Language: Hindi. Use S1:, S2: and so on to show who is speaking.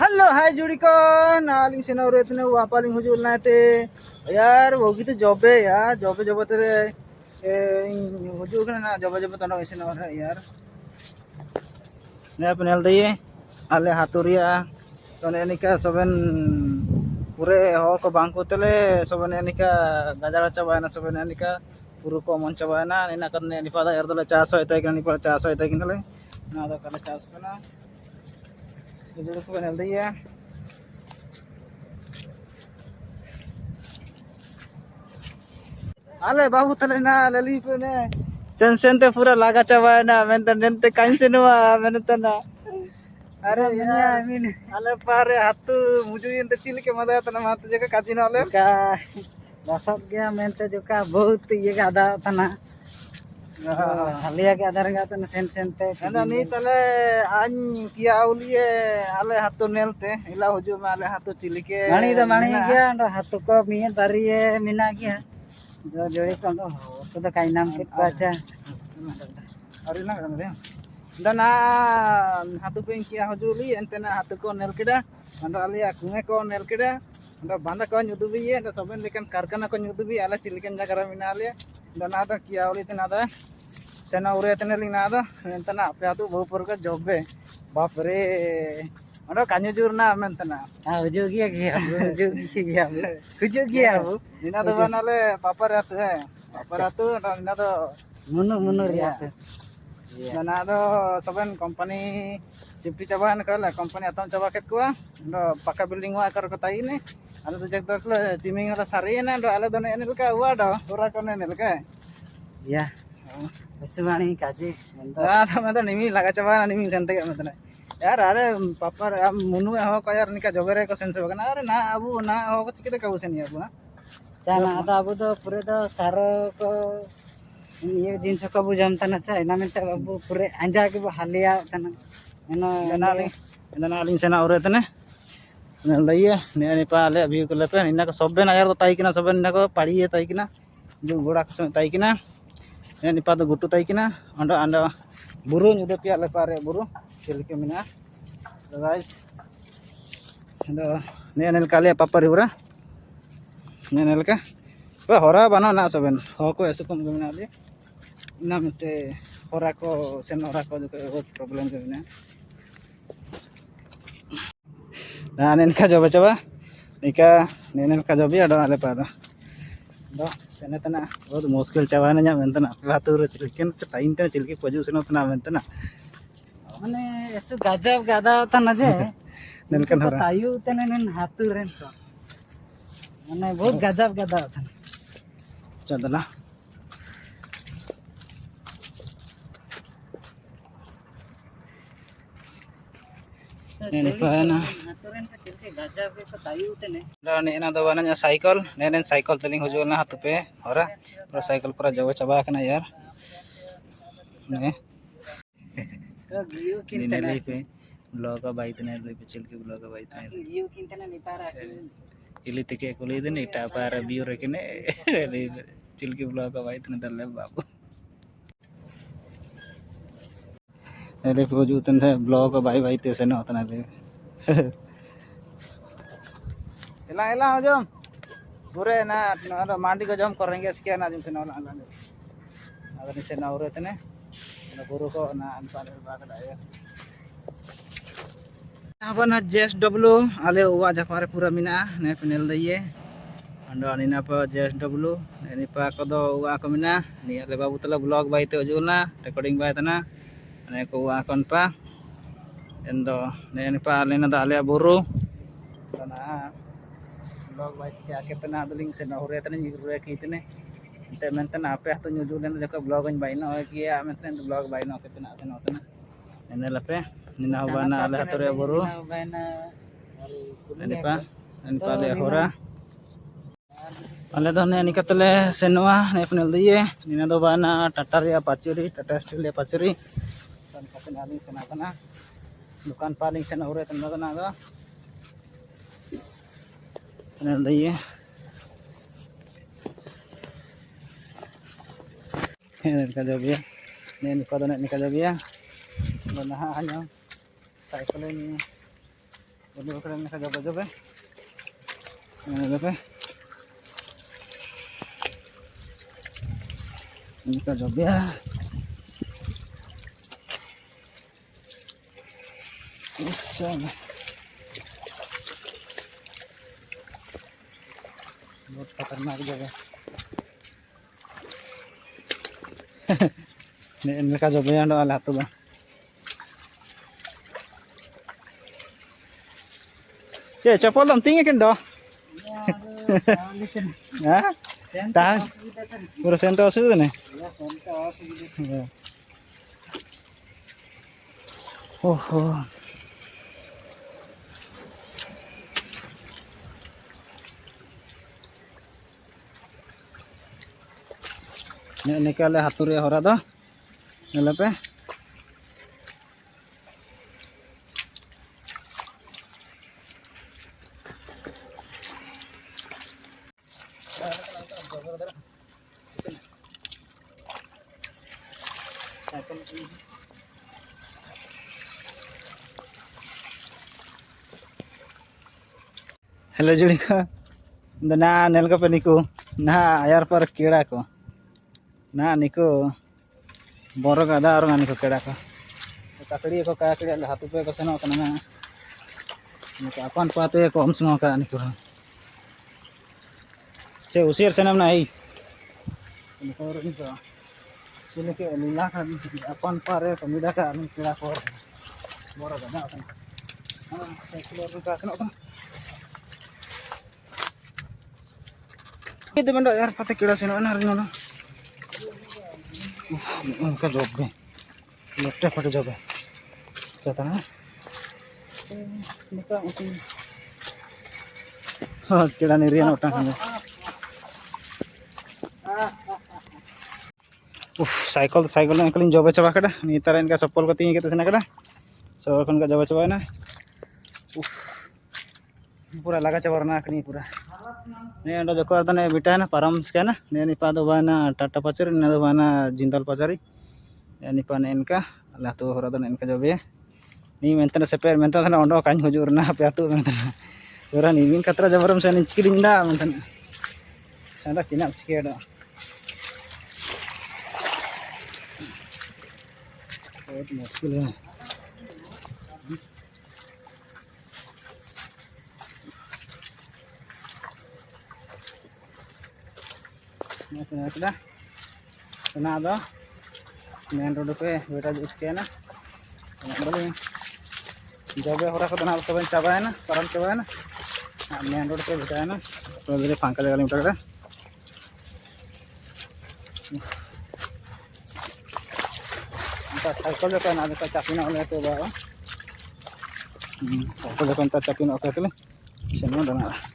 S1: हेलो हाय जुड़ी को नालिंग सेना रे तने वापालिंग हुजुल नाते यार वो की तो जॉबे यार जॉबे तेरे हुजुल कना ना जॉबे तनो सेना रे यार ने पेनल दइए आले हातुरिया तो ने निका सबन पूरे हो को बांको तले सबन निका गजारा चाबाना सबन निका पूरा को मन चाबाना इना कने निपादा यार दले चास होय कने निपा चास होय किनले ना दो कने चास कना जुड़ी को पेनल दइए आले बाबू तले ना लली पे ने सेंते पूरा लागा चाबाना मेंते नेंते काइन सेनुआ मेंते ना अरे यार आले पारे हातु मुजु इंते चिल के मदा तना मात जका काजिन आले
S2: का बसत गया मेंते जो का बहुत ये गादा तना हलिया के आधार गा तना सेंते
S1: ना नी तले आन किया उलिए आले हातु नेलते इला हुजु में आले हातु चिल के
S2: माणी गया अंडो हातु को मिए बारिए मिना गया जो जोड़ी को तो काई नाम के पाचा
S1: अरे ना रे दना हातु पे किया हुजुली एंतेना हातु को नेल केदा अंदो आले कुंगे को नेल केदा अंदो बांदा को nyudubi ye अंदो सबन लेकन कारखाना को nyudubi आले चिलकेन जगरा मिना आले दना दा किया उली तना दा सेना उरे तने लिना दा एंतना पे हातु बहु पर का जॉबे बाप रे अंदो कान्यु जुरना मेंतना
S2: हुजु गया वो
S1: निना दो बनाले पापर हातु निना दो
S2: मुनु रिया
S1: दना दो सबन कंपनी शिफ्टी चाबान कल कंपनी अतम चाबा केट कुआ दो पक्का बिल्डिंग वा कर कताई ने आले तो जग तक चिमिंग ला सारी ने दो आले दने ने लका हुआ दो पूरा कोने ने लका
S2: या बसवाणी काजी
S1: दा मैं तो निमी लगा चाबा निमी सेंते के मतलब यार अरे पापर मुनु हो को यार निका जबरे को सेंस बगना अरे ना अबू ना हो को चिके का उसे नहीं अबू ना
S2: चाना आता अबू तो पूरे तो सारो को ये दिन को बुझाम तना चा इना मेंते बाबू पूरे अंजा के हालिया तना
S1: नालिंग सेना उरे तने लइए ने ने पाले अभी को लेपे इना को सबे ना यार तो ताई किना सबे इना को पाड़िए ताई किना जो गोड़ा को ताई किना ने निपा तो गुटू ताई किना अंडो अंडो बुरु नुदे पिया ले पारे बुरु चिलके मिना तो गाइस दो ने ने काले पापर हुरा ने ने का पे होरा बना ना सबन हो को ऐसे कम गमिना ले ना मते होरा को सेन होरा को जो बहुत problem गमिना nah nen ka coba nika nenen ka jobi ada ale pada do sene tana बहुत मुश्किल चावा ना मेंतना बातुर चिलकेन टाइम ते चिलके पोजीशन तना मेंतना
S2: माने ऐसे गजब गादा तना जे
S1: नेलकन हरा
S2: तायु तने नेन हातु रेन तो माने बहुत गजब गादा तना
S1: चदला ini pana
S2: haturen ka chilke gajab ke ko tayu tene
S1: ne na do bananya cycle नेन साइकिल तलिंग हुजुल ना हाथ पे हरा पूरा साइकिल पूरा जब चबा कना यार ने
S2: तो गियो किन
S1: ने
S2: तने
S1: ले पे ब्लॉग का बाई तने ले पे चिल के ब्लॉग का बाई तने
S2: गियो किन तने निपारा
S1: इली तके को ले देने टा पार बियो रखने ले चिल के ब्लॉग का बाई तने दले बाबू ले पे जो तने ब्लॉग का बाई ते से न होता ना ले एला एला हो जम पूरे ना मांडी को जम करेंगे इसके ना जम से ना अगर इसे ना उरे तने ना गुरु को ना अनपाले बात dia apa na JSW ale uwa japare pura mina ne panel daiye ando anina pa JSW ini pa kodo uwa ko mina ni ale babu tala vlog bai te ujulna recording bai tana ane ko uwa kon pa endo ne pa ale na ale buru tana vlog bai ske ake tana daling se na hore tana ni ure ki tene te menten ape to nyujulen jaka vlog an bai no ki ya menten vlog bai no ke tana se no tana ene lape nina bana ala hatore buru ini pa le hora ale do ne nikatele senwa ne panel diye nina do bana Tata ya pacuri Tata Steel ya pacuri dan katen ali sena kana dukan paling sena hore tan kana ga panel diye ne ka jobiya ne ka do ne ka jobiya bana ha hanya cycle Bodoh keren mereka coba-coba. Coba. Ini kita coba ya. Bisa. Buat khatanak juga. Ini mereka coba ya ndo alat tuh bang. Cek cepol dong tinggi kan doh. Hah? Tahan. Persen tos itu nih. Ya. Oh. Ini kali haturi hora doh. Nelepe. Hello Juli ka. Na nelka pe niku. Na ayar par kira ko. Na niku borok ada orang niku kira ko. Kakड़ी ko kakड़ी le hatu pe ko seno kana na. Niku apan pate ko om sungo ka niku. Che usir senam nai. Niku ro niku. Sini ke lila kan apan pare ko mida ka niku kira ko. Borok ada kana. Saya keluar ka seno ka. Itu benda air pate kira seno na ringo no. Uनका job में लेफ्ट पट job है जाता ना निका उसी आज केड़ा नहीं रिया नोटा खाने साइकिल ने कलिंग job चबा कड़ा नी तरह इनका चप्पल को तीन के तो सना कड़ा सब कन का job चबा ना पूरा लगा चबरना कनी पूरा ने अंडा जो कर दने बिटा ना परम के ना ने निपा दो बाना टाटा पचरी ने दो बाना जिंदल पचरी ने निपा ने इनका अल्लाह तो होरा दने इनका जबे नी मेंतन सेपेर मेंतन ना ओंडो काñ हुजुरना पे आतु मेंतन पूरा नी मिन कतरा जबरम से निचकिरिंदा मेंतन अंडा चिना चिकेडा बहुत मुश्किल है kena ada main road पे बेटा इसके ना बोले जब होरा को ना सब चाबा है ना परम चाबा है ना मेन रोड पे बेटा है ना तो मेरे फांका जगह में उतर साइकिल जो है ना तो चापी ना होने तो बाबा साइकिल जो है चापी ना होते ले चलो डना